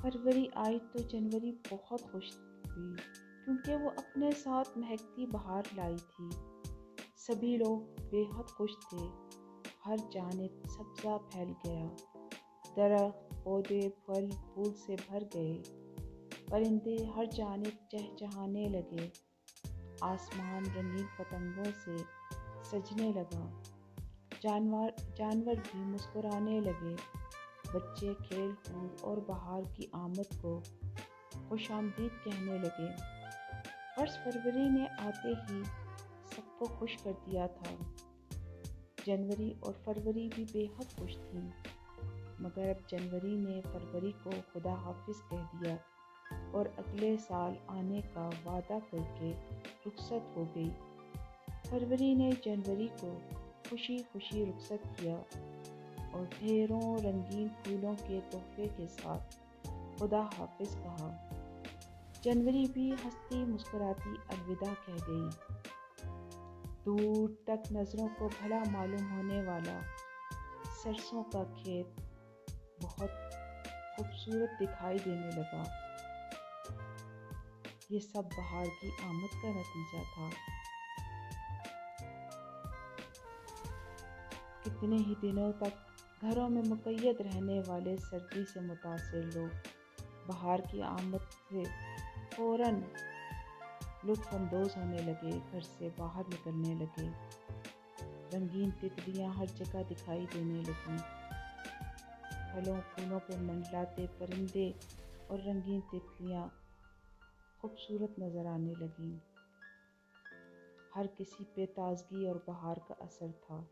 فروری آئی تو جنوری بہت خوش ہوئی کیونکہ وہ اپنے ساتھ مہکتی بہار لائی تھی۔ سبھی لوگ بے حد خوش تھے۔ ہر جانب سبزہ پھیل گیا، درخت، پودے، پھل پھول سے بھر گئے، پرندے ہر جانب چہچہانے لگے، آسمان رنگین پتنگوں سے سجنے لگا، جانور بھی مسکرانے لگے، بچے کھیل کود اور بہار کی آمد کو خوش آمدید کہنے لگے۔ فروری نے آتے ہی سب کو خوش کر دیا تھا۔ جنوری اور فروری بھی بے حد خوش تھیں، مگر اب جنوری نے فروری کو خدا حافظ کہہ دیا اور اگلے سال آنے کا وعدہ کر کے رخصت ہو گئی۔ فروری نے جنوری کو خوشی خوشی رخصت کیا اور ڈھیروں رنگین پھولوں کے تحفے کے ساتھ خدا حافظ کہا۔ جنوری بھی ہنستی مسکراتی الوداع کہہ گئی۔ دور تک نظروں کو بھلا معلوم ہونے والا سرسوں کا کھیت بہت خوبصورت دکھائی دینے لگا۔ یہ سب بہار کی آمد کا نتیجہ تھا۔ کتنے ہی دنوں تک گھروں میں مقید رہنے والے سردی سے متاثر لوگ بہار کی آمد سے فوراً لطف اندوز ہونے لگے، گھر سے باہر نکلنے لگے۔ رنگین تتلیاں ہر جگہ دکھائی دینے لگیں، پھلوں پھولوں پہ منڈلاتے پرندے اور رنگین تتلیاں خوبصورت نظر آنے لگیں۔ ہر کسی پہ تازگی اور بہار کا اثر تھا۔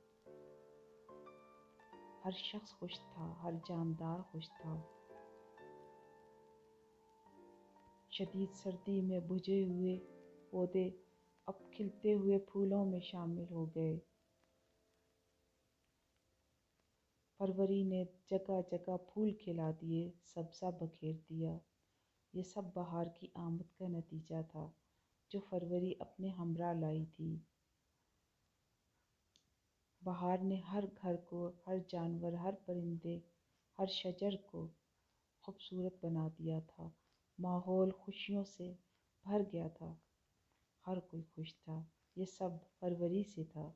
ہر شخص خوش تھا، ہر جاندار خوش تھا۔ شدید سردی میں بجھے ہوئے پودے اب کھلتے ہوئے پھولوں میں شامل ہو گئے۔ فروری نے جگہ جگہ پھول کھلا دیے، سبزہ بکھیر دیا۔ یہ سب بہار کی آمد کا نتیجہ تھا جو فروری اپنے ہمراہ لائی تھی۔ بہار نے ہر گھر کو، ہر جانور، ہر پرندے، ہر شجر کو خوبصورت بنا دیا تھا۔ ماحول خوشیوں سے بھر گیا تھا، ہر کوئی خوش تھا۔ یہ سب فروری سے تھا۔